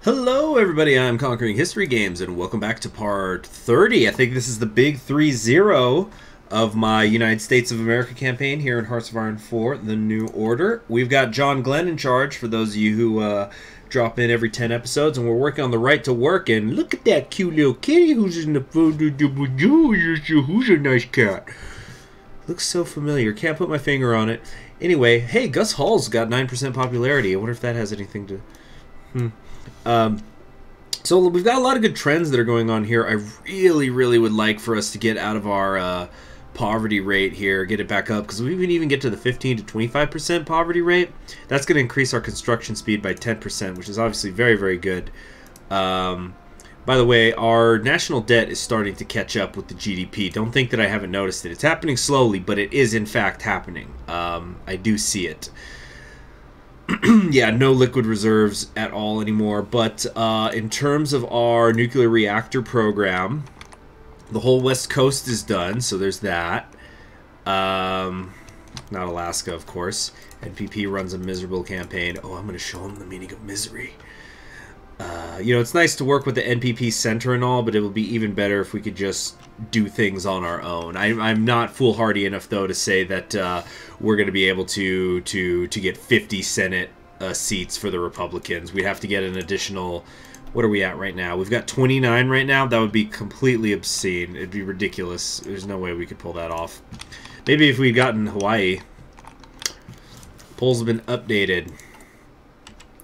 Hello everybody, I'm Conquering History Games and welcome back to part 30. I think this is the big 3-0 of my United States of America campaign here in Hearts of Iron 4, The New Order. We've got John Glenn in charge for those of you who drop in every 10 episodes, and we're working on the right to work, and look at that cute little kitty who's in the photo. Who's a nice cat. Looks so familiar, can't put my finger on it. Anyway, hey, Gus Hall's got 9% popularity. I wonder if that has anything to... So we've got a lot of good trends that are going on here. I really would like for us to get out of our poverty rate here, get it back up, because we can even get to the 15 to 25% poverty rate. That's going to increase our construction speed by 10%, which is obviously very good. By the way, our national debt is starting to catch up with the GDP. Don't think that I haven't noticed it. It's happening slowly, but it is in fact happening. I do see it. Yeah, no liquid reserves at all anymore, but in terms of our nuclear reactor program, the whole West Coast is done, so there's that. Not Alaska, of course. NPP runs a miserable campaign. Oh, I'm going to show them the meaning of misery. You know, it's nice to work with the NPP center and all, but it would be even better if we could just do things on our own. I'm not foolhardy enough, though, to say that we're going to be able to get 50 Senate seats for the Republicans. We'd have to get an additional... What are we at right now? We've got 29 right now. That would be completely obscene. It'd be ridiculous. There's no way we could pull that off. Maybe if we'd gotten Hawaii. Polls have been updated.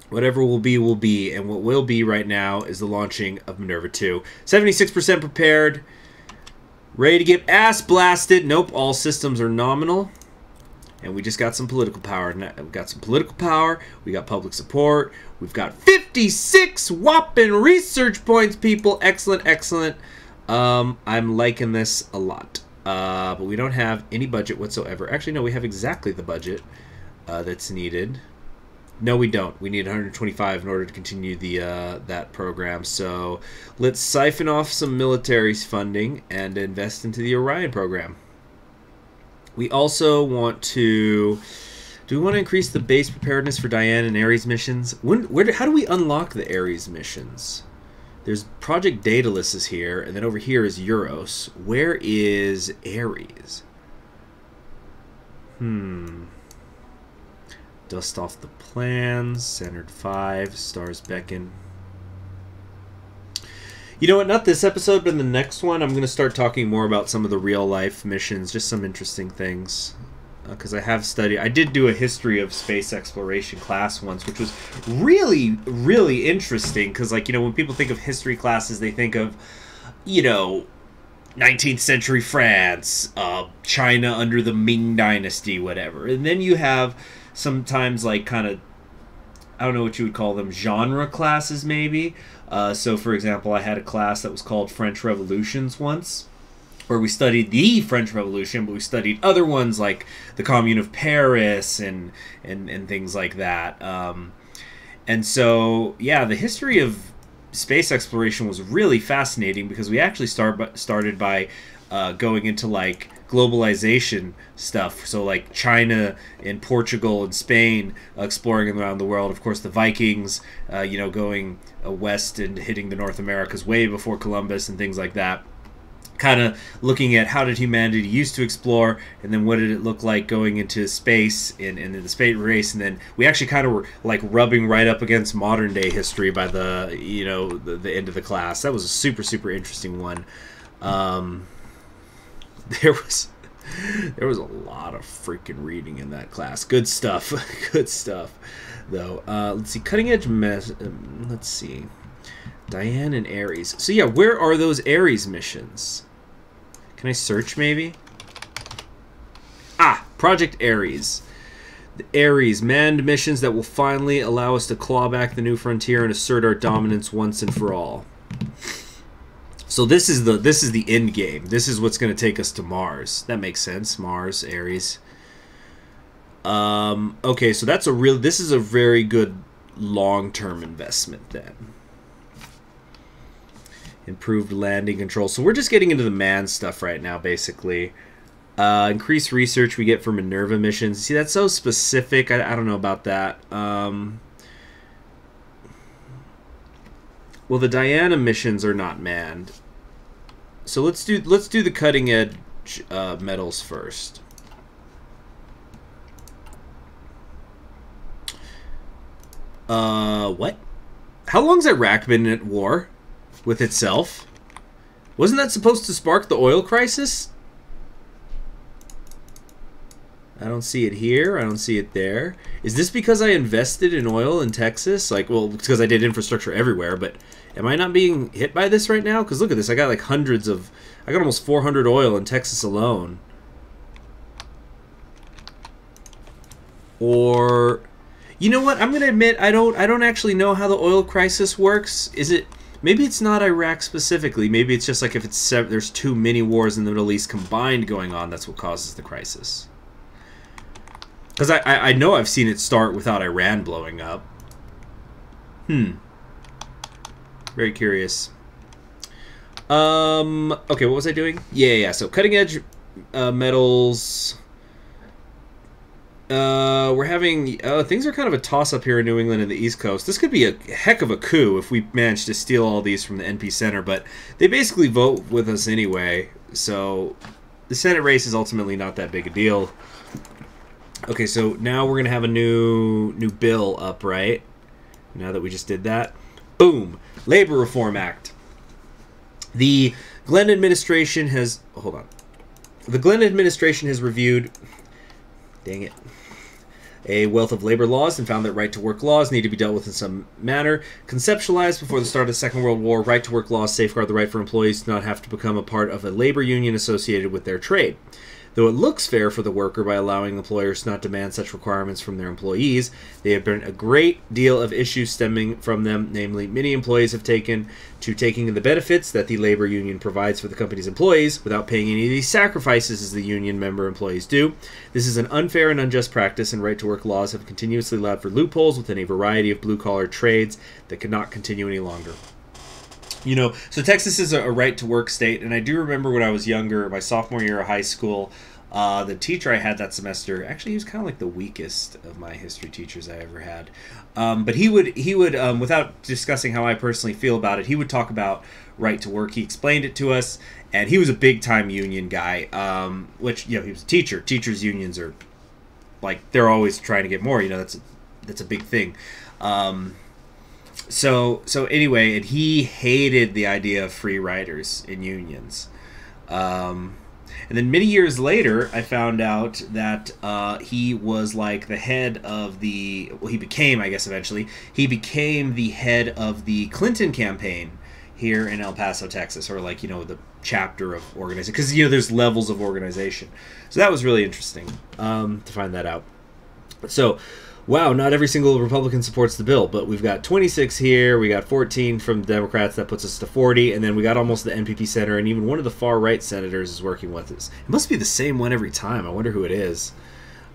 Whatever will be, will be. And what will be right now is the launching of Minerva 2. 76% prepared. Ready to get ass blasted. Nope, all systems are nominal. And we just got some political power. We've got some political power. We got public support. We've got 56 whopping research points, people. Excellent, excellent. I'm liking this a lot. But we don't have any budget whatsoever. Actually, no, we have exactly the budget that's needed. No, we don't. We need 125 in order to continue the that program. So let's siphon off some military funding and invest into the Orion program. We also want to... Do we want to increase the base preparedness for Diane and Ares missions? How do we unlock the Ares missions? There's Project Daedalus is here, and then over here is Euros. Where is Ares? Dust off the plans. Centered 5. Stars beckon. You know what? Not this episode, but in the next one, I'm going to start talking more about some of the real-life missions. Just some interesting things. Because I have studied... I did do a history of space exploration class once, which was really interesting. Because, like, you know, when people think of history classes, they think of, you know, 19th century France, China under the Ming Dynasty, whatever. And then you have... sometimes like kind of, I don't know what you would call them, genre classes maybe. So for example, I had a class that was called French Revolutions once, where we studied the French Revolution, but we studied other ones like the Commune of Paris and things like that. And so yeah, the history of space exploration was really fascinating because we actually started by going into like globalization stuff, so like China and Portugal and Spain exploring around the world. Of course, the Vikings, you know, going west and hitting the North Americas way before Columbus and things like that. Kind of looking at how did humanity used to explore, and then what did it look like going into space and in the space race, and then we actually kind of were like rubbing right up against modern day history by the, you know, the end of the class. That was a super interesting one. There was a lot of freaking reading in that class. Good stuff. Good stuff, though. Let's see. Cutting edge mess. Let's see. Diane and Ares. So yeah, where are those Ares missions? Can I search maybe? Ah, Project Ares. The Ares manned missions that will finally allow us to claw back the new frontier and assert our dominance once and for all. So this is the end game. This is what's going to take us to Mars. That makes sense. Mars, Ares. Okay, so that's this is a very good long-term investment then. Improved landing control. So we're just getting into the manned stuff right now, basically. Increased research we get for Minerva missions. See, that's so specific. I don't know about that. Well, the Diana missions are not manned. So let's do the cutting edge metals first. What? How long's Iraq been at war with itself? Wasn't that supposed to spark the oil crisis? I don't see it here. I don't see it there. Is this because I invested in oil in Texas? Like, well, it's because I did infrastructure everywhere, but am I not being hit by this right now? Because look at this. I got like hundreds of... I got almost 400 oil in Texas alone. Or... You know what? I'm going to admit I don't actually know how the oil crisis works. Is it... Maybe it's not Iraq specifically. Maybe it's just like if it's there's too many wars in the Middle East combined going on, that's what causes the crisis. Because I know I've seen it start without Iran blowing up. Very curious. Okay, what was I doing? Yeah. So cutting edge metals. We're having... things are kind of a toss-up here in New England and the East Coast. This could be a heck of a coup if we manage to steal all these from the NP Center, but they basically vote with us anyway, so the Senate race is ultimately not that big a deal. Okay, so now we're going to have a new bill up, right? Now that we just did that. Boom! Labor Reform Act. The Glenn administration has... Hold on. The Glenn administration has reviewed... Dang it. A wealth of labor laws and found that right-to-work laws need to be dealt with in some manner. Conceptualized before the start of the Second World War, right-to-work laws safeguard the right for employees to not have to become a part of a labor union associated with their trade. Though it looks fair for the worker by allowing employers to not demand such requirements from their employees, they have been a great deal of issues stemming from them. Namely, many employees have taken the benefits that the labor union provides for the company's employees without paying any of these sacrifices as the union member employees do. This is an unfair and unjust practice, and right-to-work laws have continuously allowed for loopholes within a variety of blue-collar trades that cannot continue any longer. You know, so Texas is a right-to-work state, and I do remember when I was younger, my sophomore year of high school, the teacher I had that semester, actually he was kind of like the weakest of my history teachers I ever had. But he would without discussing how I personally feel about it, he would talk about right-to-work. He explained it to us, and he was a big-time union guy, which, you know, he was a teacher. Teachers' unions are, like, they're always trying to get more, you know, that's a big thing. So anyway, and he hated the idea of free riders in unions. And then many years later, I found out that he was like the head of the... Well, he became, I guess eventually, he became the head of the Clinton campaign here in El Paso, Texas, or like, you know, the chapter of organization. Because, you know, there's levels of organization. So that was really interesting to find that out. So... Wow, not every single Republican supports the bill, but we've got 26 here, we got 14 from the Democrats, that puts us to 40, and then we got almost the NPP Center, and even one of the far-right senators is working with us. It must be the same one every time. I wonder who it is.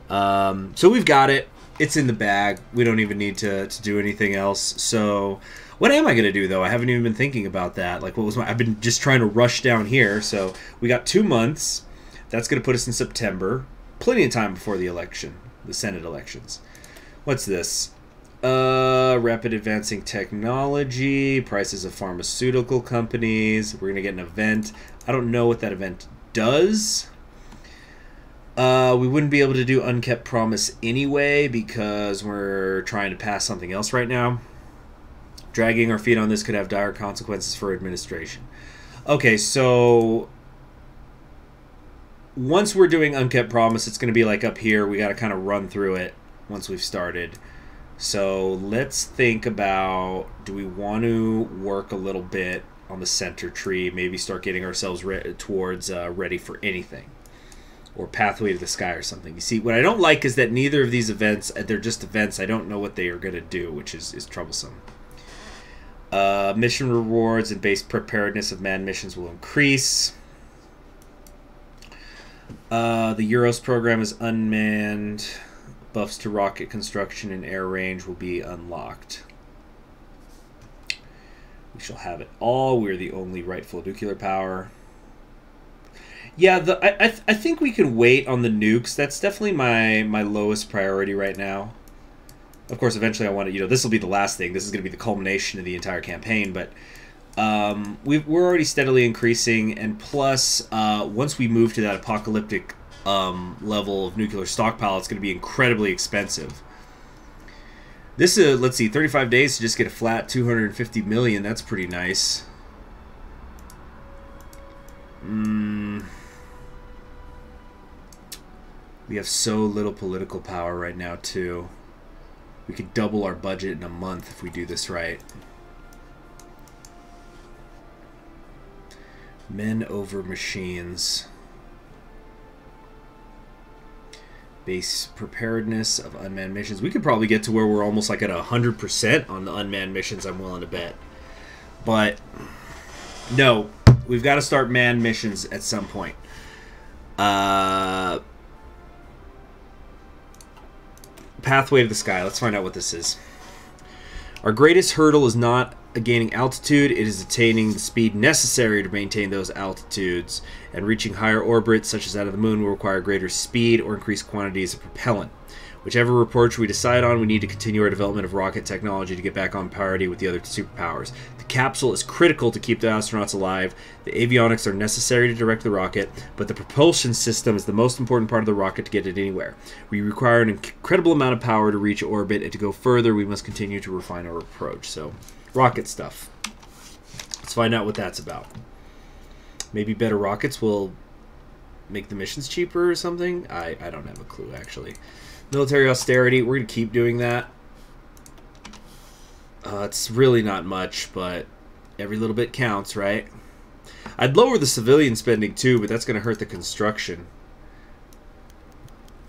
So we've got it. It's in the bag. We don't even need to do anything else. So what am I going to do, though? I haven't even been thinking about that. Like, I've been just trying to rush down here. So we got 2 months. That's going to put us in September. Plenty of time before the election, the Senate elections. What's this? Rapid advancing technology, prices of pharmaceutical companies. We're going to get an event. I don't know what that event does. We wouldn't be able to do unkept promise anyway because we're trying to pass something else right now. Dragging our feet on this could have dire consequences for administration. Okay, so once we're doing unkept promise, it's going to be like up here. We got to kind of run through it once we've started. So let's think about, do we want to work a little bit on the center tree, maybe start getting ourselves towards ready for anything, or pathway to the sky or something. You see, what I don't like is that neither of these events, they're just events. I don't know what they are going to do, which is troublesome. Mission rewards and base preparedness of manned missions will increase. The Euros program is unmanned. Buffs to rocket construction and air range will be unlocked. We shall have it all. We're the only rightful nuclear power. Yeah, I think we can wait on the nukes. That's definitely my lowest priority right now. Of course, eventually I want to, you know, this will be the last thing. This is going to be the culmination of the entire campaign, but we're already steadily increasing, and plus, once we move to that apocalyptic level of nuclear stockpile, it's going to be incredibly expensive. This is, let's see, 35 days to just get a flat 250 million. That's pretty nice. We have so little political power right now, too. We could double our budget in a month if we do this right. Men over machines. Base preparedness of unmanned missions. We could probably get to where we're almost like at 100% on the unmanned missions, I'm willing to bet. But, no. We've got to start manned missions at some point. Pathway to the sky. Let's find out what this is. Our greatest hurdle is not gaining altitude, it is attaining the speed necessary to maintain those altitudes, and reaching higher orbits, such as that of the moon, will require greater speed or increased quantities of propellant. Whichever approach we decide on, we need to continue our development of rocket technology to get back on parity with the other superpowers. The capsule is critical to keep the astronauts alive. The avionics are necessary to direct the rocket, but the propulsion system is the most important part of the rocket to get it anywhere. We require an incredible amount of power to reach orbit, and to go further, we must continue to refine our approach. So, rocket stuff. Let's find out what that's about. Maybe better rockets will make the missions cheaper or something? I don't have a clue, actually. Military austerity, we're going to keep doing that. It's really not much, but every little bit counts, right? I'd lower the civilian spending too, but that's going to hurt the construction.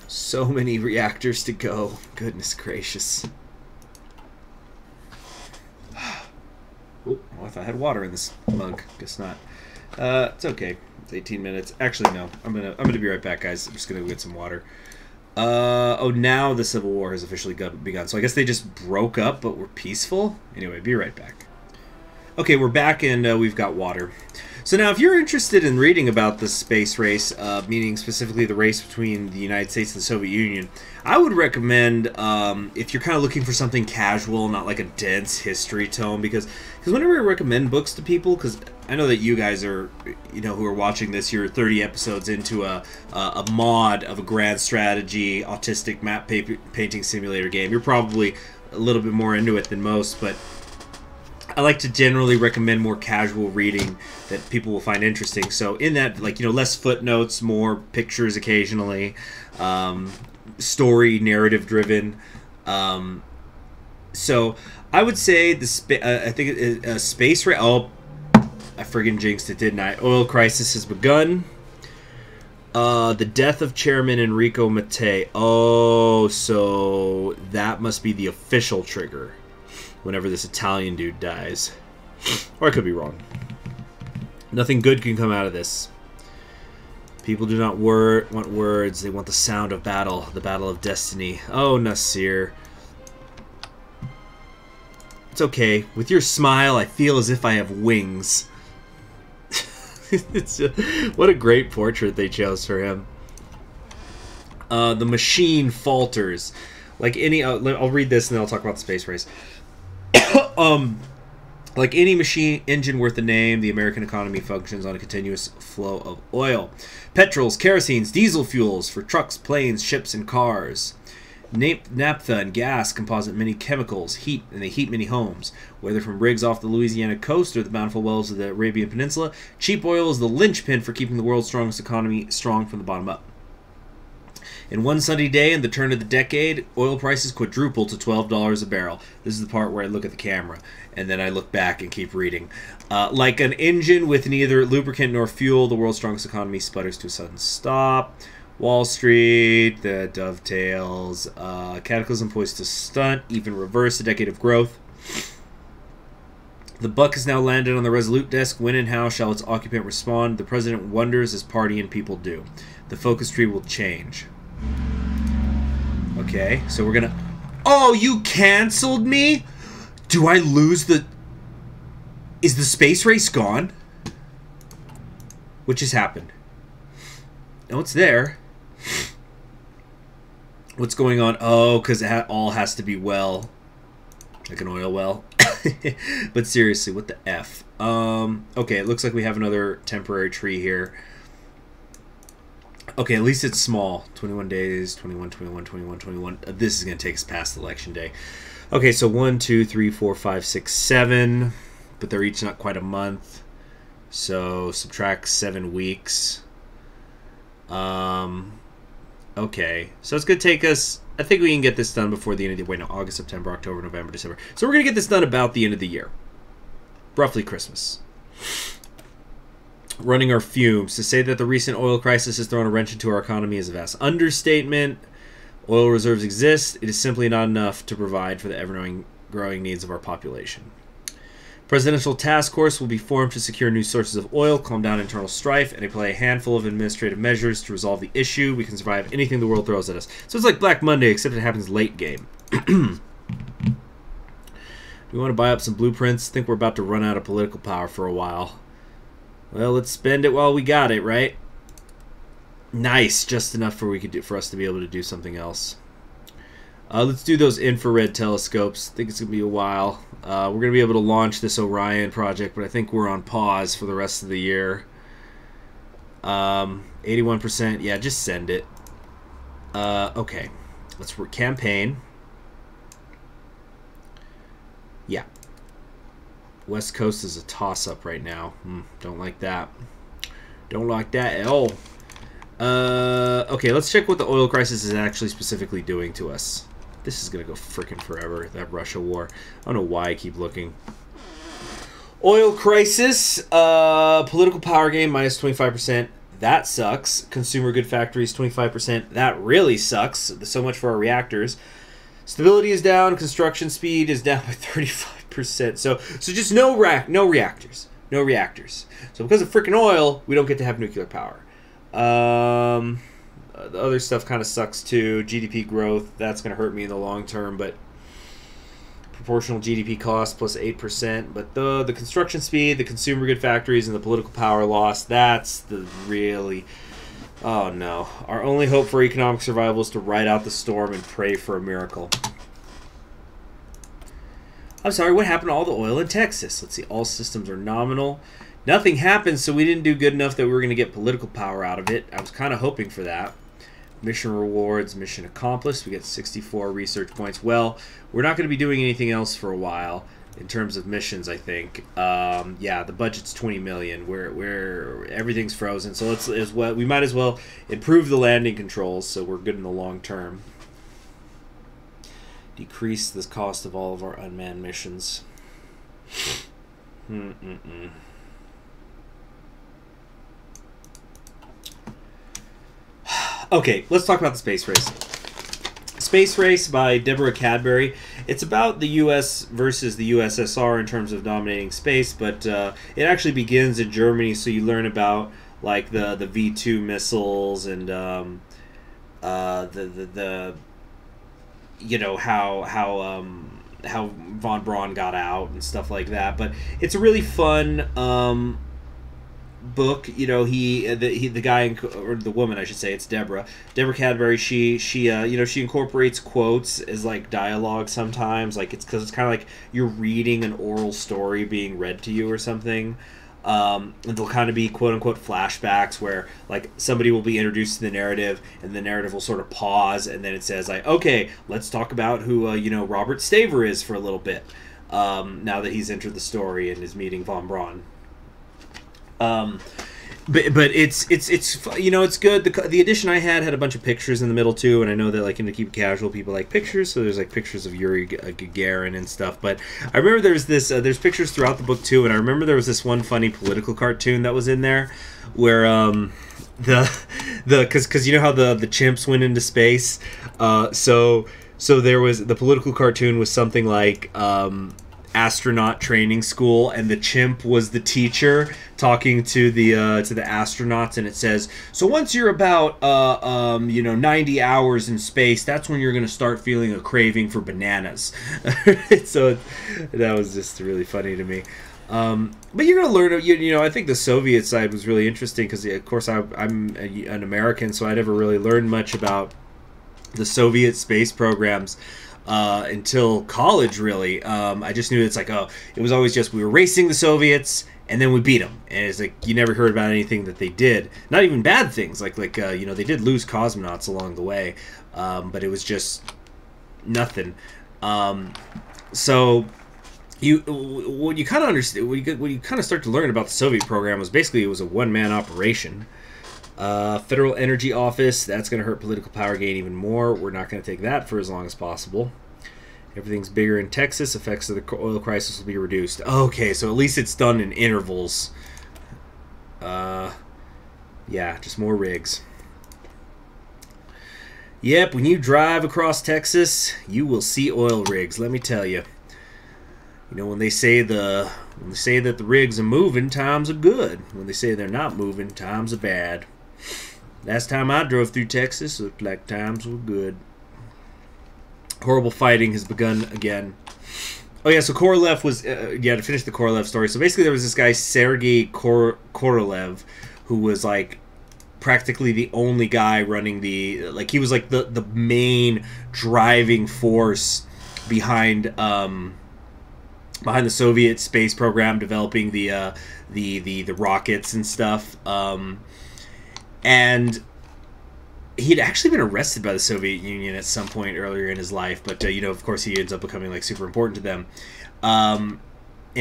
So many reactors to go. Goodness gracious. Oh, well, I thought I had water in this mug. Guess not. It's okay. It's 18 minutes. Actually, no. I'm gonna be right back, guys. I'm just gonna go get some water. Oh, now the Civil War has officially begun. So I guess they just broke up, but were peaceful. Anyway, be right back. Okay, we're back, and we've got water. So now, if you're interested in reading about the space race, meaning specifically the race between the United States and the Soviet Union, I would recommend, if you're kind of looking for something casual, not like a dense history tome, because whenever I recommend books to people, because I know that you guys are, you know, who are watching this, you're 30 episodes into a mod of a grand strategy, autistic map painting simulator game. You're probably a little bit more into it than most, but I like to generally recommend more casual reading that people will find interesting. So in that, like, you know, less footnotes, more pictures occasionally, story, narrative driven. So I would say I think space race. Oh, I friggin' jinxed it, didn't I? Oil crisis has begun. The death of Chairman Enrico Mattei. Oh, so that must be the official trigger whenever this Italian dude dies. Or I could be wrong. Nothing good can come out of this. People do not want words. They want the sound of battle. The battle of destiny. Oh, Nasir. It's okay. With your smile, I feel as if I have wings. What a great portrait they chose for him. The machine falters. Like any... I'll read this and then I'll talk about the space race. Like any machine engine worth the name, the American economy functions on a continuous flow of oil. Petrols, kerosenes, diesel fuels for trucks, planes, ships, and cars. Naphtha and gas composite many chemicals, and they heat many homes. Whether from rigs off the Louisiana coast or the bountiful wells of the Arabian Peninsula, cheap oil is the linchpin for keeping the world's strongest economy strong from the bottom up. In one sunny day in the turn of the decade, oil prices quadrupled to $12 a barrel. This is the part where I look at the camera, and then I look back and keep reading. Like an engine with neither lubricant nor fuel, the world's strongest economy sputters to a sudden stop. Wall Street, the dovetails, cataclysm poised to stunt, even reverse a decade of growth. The buck has now landed on the Resolute desk. When and how shall its occupant respond? The president wonders as party and people do. The focus tree will change. Okay, so we're gonna... Oh, you canceled me? Do I lose the... Is the space race gone? What just happened? No, it's there. What's going on? Oh, because it all has to be well. Like an oil well. But seriously, what the F? Okay, it looks like we have another temporary tree here. Okay, at least it's small. 21 days, 21, 21, 21, 21. This is going to take us past election day. Okay, so 1, 2, 3, 4, 5, 6, 7. But they're each not quite a month. So subtract 7 weeks. Okay, so it's going to take us... I think we can get this done before the end of the year. Wait, no, August, September, October, November, December. So we're going to get this done about the end of the year. Roughly Christmas. Running our fumes. To say that the recent oil crisis has thrown a wrench into our economy is a vast understatement. Oil reserves exist. It is simply not enough to provide for the ever-growing needs of our population. Presidential task force will be formed to secure new sources of oil, calm down internal strife, and apply a handful of administrative measures to resolve the issue. We can survive anything the world throws at us. So it's like Black Monday, except it happens late game. We want to buy up some blueprints. Think we're about to run out of political power for a while. Well, let's spend it while we got it, right? Nice, just enough for us to be able to do something else. Let's do those infrared telescopes. I think it's going to be a while. We're going to be able to launch this Orion project, but I think we're on pause for the rest of the year. 81%. Yeah, just send it. Okay. Let's campaign. Yeah. West Coast is a toss-up right now. Don't like that. Don't like that at all. Okay, let's check what the oil crisis is actually specifically doing to us. This is going to go freaking forever, that Russia war. I don't know why I keep looking. Oil crisis. Political power game, minus 25%. That sucks. Consumer good factories, 25%. That really sucks. So much for our reactors. Stability is down. Construction speed is down by 35%. So just no reactors. No reactors. So because of freaking oil, we don't get to have nuclear power. The other stuff kind of sucks too. GDP growth, that's going to hurt me in the long term, but proportional GDP cost plus 8%. But the construction speed, the consumer good factories, and the political power loss, that's the really... Oh no. Our only hope for economic survival is to ride out the storm and pray for a miracle. I'm sorry, what happened to all the oil in Texas? Let's see, all systems are nominal. Nothing happened, so we didn't do good enough that we were going to get political power out of it. I was kind of hoping for that. Mission rewards, mission accomplished. We get 64 research points. Well, we're not going to be doing anything else for a while in terms of missions, I think. Yeah, the budget's 20 million. We're everything's frozen, so we might as well improve the landing controls so we're good in the long term. Decrease the cost of all of our unmanned missions. Okay, let's talk about the space race. Space Race by Deborah Cadbury. It's about the U.S. versus the USSR in terms of dominating space, but it actually begins in Germany, so you learn about like the V2 missiles and you know how von Braun got out and stuff like that. But it's a really fun book. You know, the guy, or the woman I should say, it's Deborah Cadbury. She you know, she incorporates quotes as like dialogue sometimes, like it's because it's kind of like you're reading an oral story being read to you or something. And there'll kind of be quote unquote flashbacks where like somebody will be introduced to the narrative and the narrative will sort of pause and then it says like, okay, let's talk about who you know, Robert Staver is for a little bit, now that he's entered the story and is meeting von Braun. But it's you know, it's good. The edition I had a bunch of pictures in the middle too, and I know that like in the Keep It Casual people like pictures, so there's like pictures of Yuri Gagarin and stuff. But I remember there's pictures throughout the book too, and I remember there was this one funny political cartoon that was in there where because you know how the chimps went into space, so there was the political cartoon was something like astronaut training school, and the chimp was the teacher talking to the astronauts, and it says, so once you're about you know, 90 hours in space, that's when you're going to start feeling a craving for bananas. So that was just really funny to me. But you're going to learn, you know, I think the Soviet side was really interesting because, of course, I'm an American, so I never really learned much about the Soviet space programs until college, really. I just knew it's like, oh, it was always just we were racing the Soviets and then we beat them, and it's like you never heard about anything that they did, not even bad things, like you know, they did lose cosmonauts along the way, but it was just nothing. So what you kind of understand, what you kind of start to learn about the Soviet program was basically it was a one-man operation. Federal Energy Office, that's going to hurt political power gain even more. We're not going to take that for as long as possible. Everything's bigger in Texas. Effects of the oil crisis will be reduced. Okay, so at least it's done in intervals. Yeah, just more rigs. Yep, when you drive across Texas, you will see oil rigs, let me tell you. You know, when they say that the rigs are moving, times are good. When they say they're not moving, times are bad. Last time I drove through Texas, it looked like times were good. Horrible fighting has begun again. Oh yeah, so Korolev was yeah, to finish the Korolev story. So basically, there was this guy Sergei Korolev, who was like practically the only guy running the, like, he was like the main driving force behind the Soviet space program, developing the rockets and stuff. And he'd actually been arrested by the Soviet Union at some point earlier in his life, but you know, of course, he ends up becoming like super important to them. And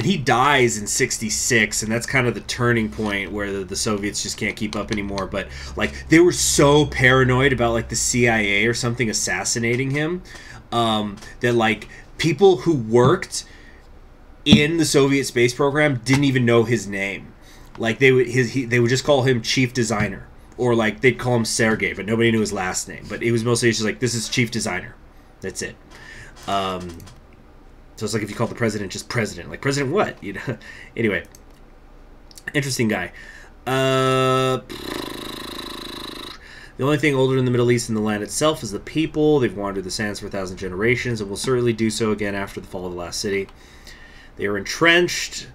he dies in '66, and that's kind of the turning point where the Soviets just can't keep up anymore. But like, they were so paranoid about like the CIA or something assassinating him, that like people who worked in the Soviet space program didn't even know his name. Like they would just call him Chief Designer, or like they'd call him Sergei, but nobody knew his last name. But it was mostly just like, this is Chief Designer. That's it. So it's like if you call the president just president, like president what? You know. Anyway, interesting guy. The only thing older in the Middle East than the land itself is the people. They've wandered the sands for 1,000 generations and will certainly do so again after the fall of the last city. They are entrenched.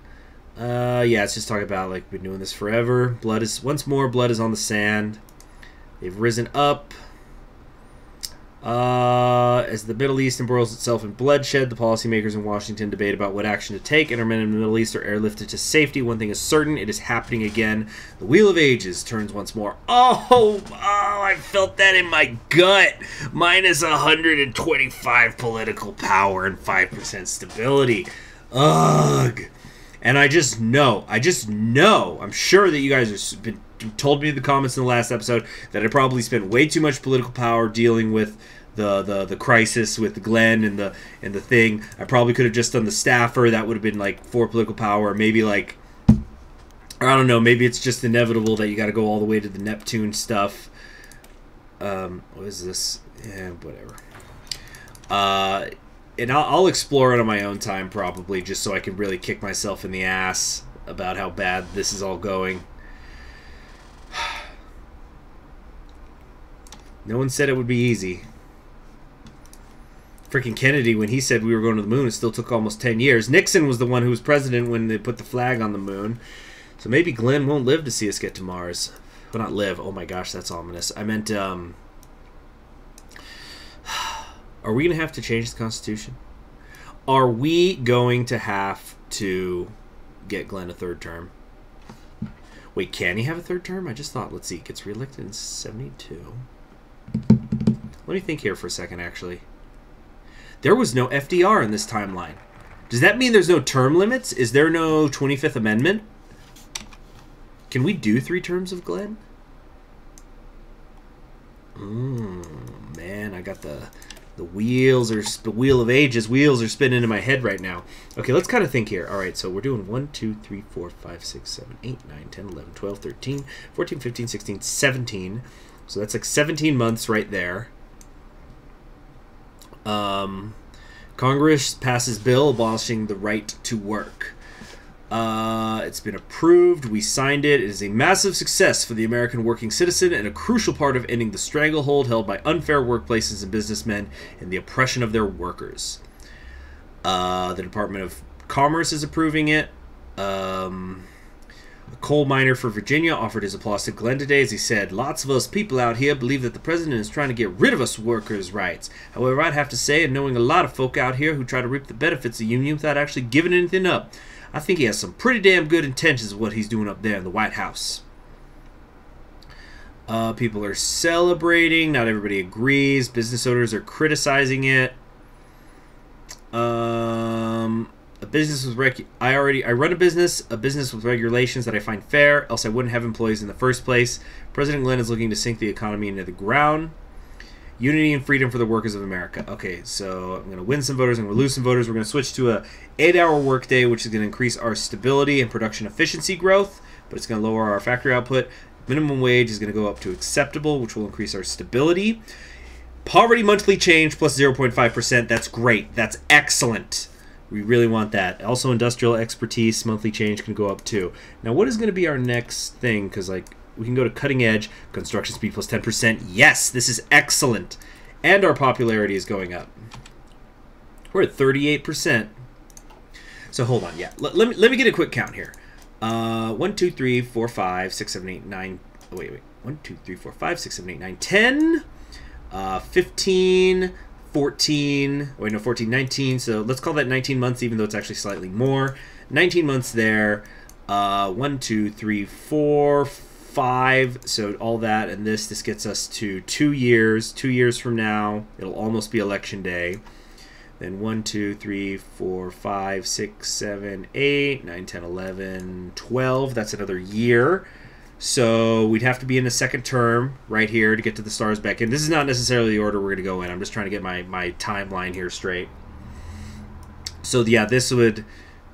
Yeah, it's just talking about like been doing this forever. Blood is once more. Blood is on the sand. They've risen up. As the Middle East embroils itself in bloodshed, the policymakers in Washington debate about what action to take, and our men in the Middle East are airlifted to safety. One thing is certain, it is happening again. The Wheel of Ages turns once more. Oh, I felt that in my gut. Minus 125 political power and 5% stability. Ugh. And I just know, I'm sure that you guys have told me in the comments in the last episode that I probably spent way too much political power dealing with the crisis with Glenn and the thing. I probably could have just done the staffer. That would have been like 4 political power, maybe like, or I don't know, maybe it's just inevitable that you got to go all the way to the Neptune stuff. What is this? Yeah, whatever. And I'll explore it on my own time probably, just so I can really kick myself in the ass about how bad this is all going. No one said it would be easy. Freaking Kennedy, when he said we were going to the moon, it still took almost 10 years. Nixon was the one who was president when they put the flag on the moon. So maybe Glenn won't live to see us get to Mars. Well, not live. Oh my gosh, that's ominous. I meant, are we going to have to change the Constitution? Are we going to have to get Glenn a 3rd term? Wait, can he have a 3rd term? I just thought, let's see, he gets reelected in 72. Let me think here for a second, actually. There was no FDR in this timeline. Does that mean there's no term limits? Is there no 25th Amendment? Can we do 3 terms of Glenn? Man, I got the wheels are the Wheel of Ages. Wheels are spinning in my head right now. Okay, let's kind of think here. All right, so we're doing 1, 2, 3, 4, 5, 6, 7, 8, 9, 10, 11, 12, 13, 14, 15, 16, 17. So that's like 17 months right there. Congress passes bill abolishing the right to work. It's been approved. We signed it. It is a massive success for the American working citizen and a crucial part of ending the stranglehold held by unfair workplaces and businessmen and the oppression of their workers. The Department of Commerce is approving it. A coal miner for Virginia offered his applause to Glenn today as he said, "Lots of us people out here believe that the president is trying to get rid of us workers' rights. However, I'd have to say, and knowing a lot of folk out here who try to reap the benefits of the union without actually giving anything up, I think he has some pretty damn good intentions of what he's doing up there in the White House." People are celebrating. Not everybody agrees. Business owners are criticizing it. A business with I run a business with regulations that I find fair, else I wouldn't have employees in the first place. President Glenn is looking to sink the economy into the ground. Unity and freedom for the workers of America. Okay, so I'm going to win some voters, I'm going to lose some voters. We're going to switch to a 8-hour workday, which is going to increase our stability and production efficiency growth, but it's going to lower our factory output. Minimum wage is going to go up to acceptable, which will increase our stability. Poverty monthly change plus 0.5%. That's great. That's excellent. We really want that. Also, industrial expertise monthly change can go up too. Now, what is going to be our next thing? Because like we can go to cutting edge, construction speed plus 10%. Yes, this is excellent. And our popularity is going up. We're at 38%. So hold on. Yeah, let me get a quick count here. 1, 2, 3, 4, 5, 6, 7, 8, 9. Oh, wait. 1, 2, 3, 4, 5, 6, 7, 8, 9, 10. 15, 14, wait, no, 14, 19, so let's call that 19 months, even though it's actually slightly more. 19 months there, 1, 2, 3, 4, 5, so all that, and this gets us to 2 years. 2 years from now, it'll almost be election day. Then 1, 2, 3, 4, 5, 6, 7, 8, 9, 10, 11, 12, that's another year. So we'd have to be in the second term right here to get to the stars back in. This is not necessarily the order we're going to go in. I'm just trying to get my timeline here straight. So yeah, this would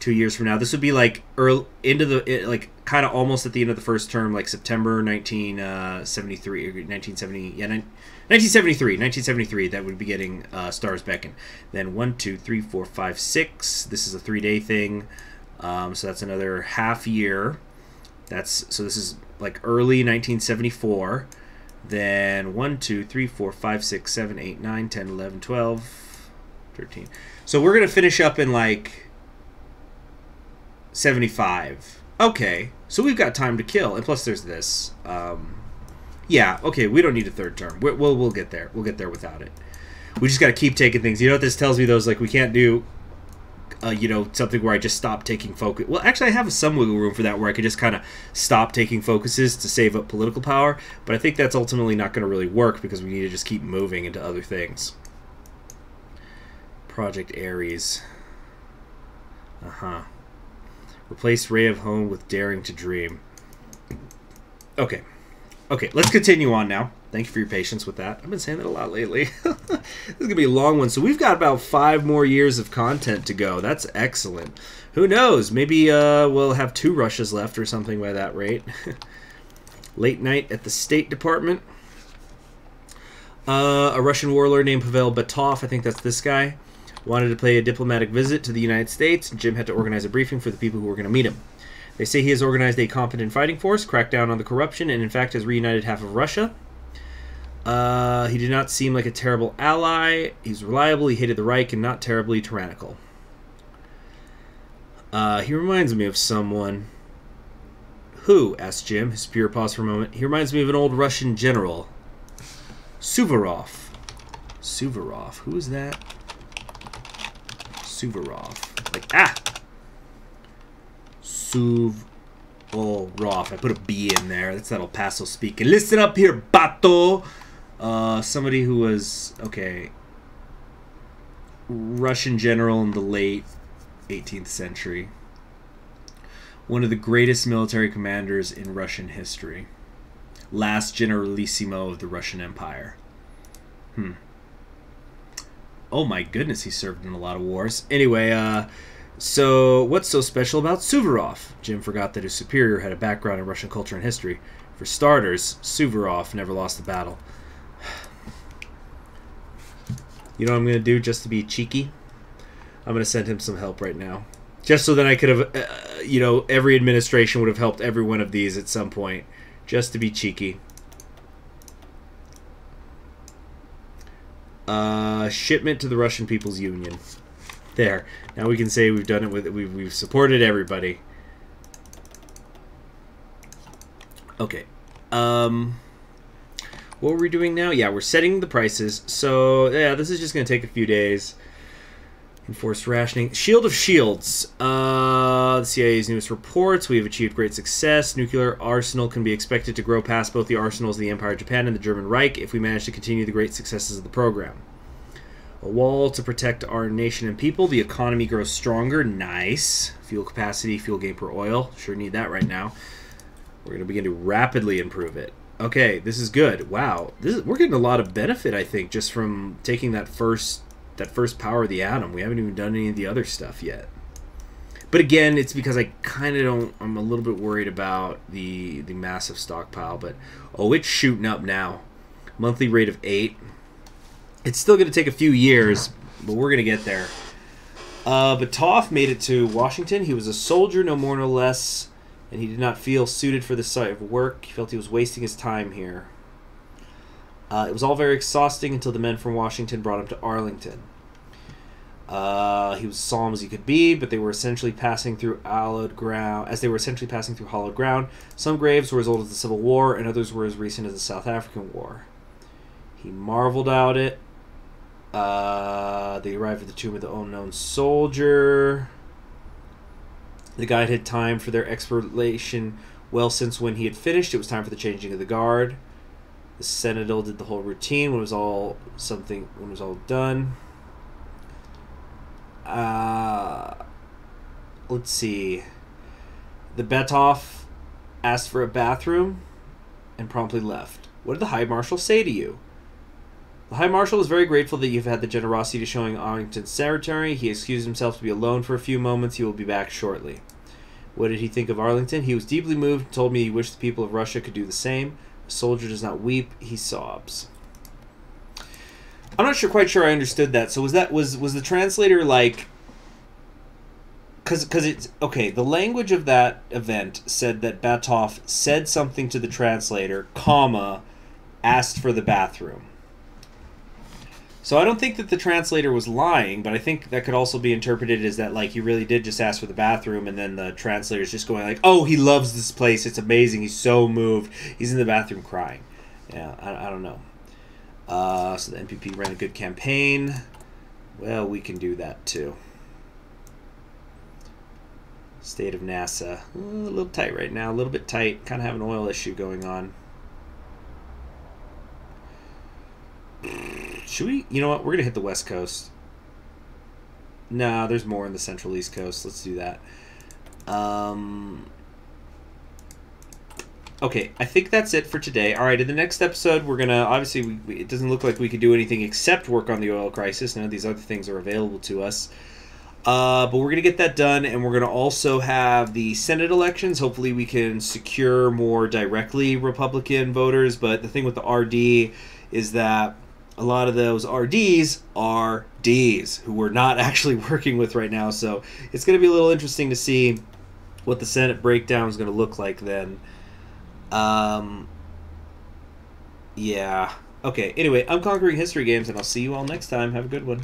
2 years from now. This would be like early into the like kind of almost at the end of the first term, like September 1973 or 1970. Yeah, 1973. That would be getting stars back in. Then 1, 2, 3, 4, 5, 6. This is a 3-day thing. So that's another half year. So this is like early 1974. Then 1, 2, 3, 4, 5, 6, 7, 8, 9, 10, 11, 12, 13. So we're going to finish up in like 75. Okay, so we've got time to kill. And plus there's this. Yeah, okay, we don't need a third term. We'll get there. We'll get there without it. We just got to keep taking things. You know what this tells me, though, is like we can't do... you know, something where I just stop taking focus. Well, actually, I have some wiggle room for that where I could just kind of stop taking focuses to save up political power. But I think that's ultimately not going to really work because we need to just keep moving into other things. Project Ares. Replace Ray of Home with Daring to Dream. Okay. Okay, let's continue on now. Thank you for your patience with that. I've been saying that a lot lately. This is going to be a long one. So we've got about 5 more years of content to go. That's excellent. Who knows? Maybe we'll have 2 Russias left or something by that rate. Late night at the State Department. A Russian warlord named Pavel Batov, I think that's this guy, wanted to pay a diplomatic visit to the United States. Jim had to organize a briefing for the people who were going to meet him. They say he has organized a competent fighting force, cracked down on the corruption, and in fact has reunited half of Russia. He did not seem like a terrible ally. He's reliable, he hated the Reich, and not terribly tyrannical. He reminds me of someone. Who? Asked Jim. His superior paused for a moment. He reminds me of an old Russian general. Suvorov. Suvorov. Who is that? Suvorov. Like, Suvorov. I put a B in there. That's that El Paso speaking. Listen up here, Bato. Somebody who was, okay, Russian general in the late 18th century. One of the greatest military commanders in Russian history. Last generalissimo of the Russian Empire. Oh my goodness, he served in a lot of wars. Anyway, so what's so special about Suvorov? Jim forgot that his superior had a background in Russian culture and history. For starters, Suvorov never lost a battle. You know what I'm going to do just to be cheeky? I'm going to send him some help right now. Just so that I could have, you know, every administration would have helped every one of these at some point. Just to be cheeky. Shipment to the Russian People's Union. There. Now we can say we've done it with, we've supported everybody. Okay. What were we doing now? Yeah, we're setting the prices. So, yeah, this is just going to take a few days. Enforced rationing. Shield of Shields. The CIA's newest reports. We have achieved great success. Nuclear arsenal can be expected to grow past both the arsenals of the Empire of Japan and the German Reich if we manage to continue the great successes of the program. A wall to protect our nation and people. The economy grows stronger. Nice. Fuel capacity, fuel gain per oil. Sure need that right now. We're going to begin to rapidly improve it. Okay, this is good. Wow. We're getting a lot of benefit, I think, just from taking that first power of the atom. We haven't even done any of the other stuff yet. But again, it's because I kind of don't... I'm a little bit worried about the massive stockpile. But, oh, it's shooting up now. Monthly rate of 8. It's still going to take a few years, but we're going to get there. But Toff made it to Washington. He was a soldier, no more, no less, and he did not feel suited for this sort of work. He felt he was wasting his time here. It was all very exhausting until the men from Washington brought him to Arlington. He was as solemn as he could be, but they were essentially passing through hollowed ground. Some graves were as old as the Civil War, and others were as recent as the South African War. He marveled at it. They arrived at the tomb of the unknown soldier. The guide had time for their exploration well since when he had finished. It was time for the changing of the guard. The Sentinel did the whole routine when it was all done. Let's see. The Bethoff asked for a bathroom and promptly left. What did the High Marshal say to you? The High Marshal is very grateful that you've had the generosity to showing Arlington's cemetery. He excused himself to be alone for a few moments. He will be back shortly. What did he think of Arlington? He was deeply moved and told me he wished the people of Russia could do the same. A soldier does not weep, he sobs. I'm not quite sure I understood that. So was the translator like... Because it's... Okay, the language of that event said that Bethoff said something to the translator, comma, asked for the bathroom. So I don't think that the translator was lying, but I think that could also be interpreted as that, like, he really did just ask for the bathroom, and then the translator's just going like, oh, he loves this place, it's amazing, he's so moved, he's in the bathroom crying. Yeah, I don't know. So the NPP ran a good campaign. Well, we can do that too. State of NASA. A little tight right now, a little bit tight. Kind of have an oil issue going on. Should we? You know what? We're going to hit the West Coast. Nah, there's more in the Central East Coast. Let's do that. Okay, I think that's it for today. All right, in the next episode, we're going to... Obviously, it doesn't look like we could do anything except work on the oil crisis. None of these other things are available to us. But we're going to get that done, and we're going to also have the Senate elections. Hopefully, we can secure more directly Republican voters. But the thing with the RD is that a lot of those RDs are Ds who we're not actually working with right now. So it's going to be a little interesting to see what the Senate breakdown is going to look like then. Yeah. Okay, anyway, I'm Conquering History Games, and I'll see you all next time. Have a good one.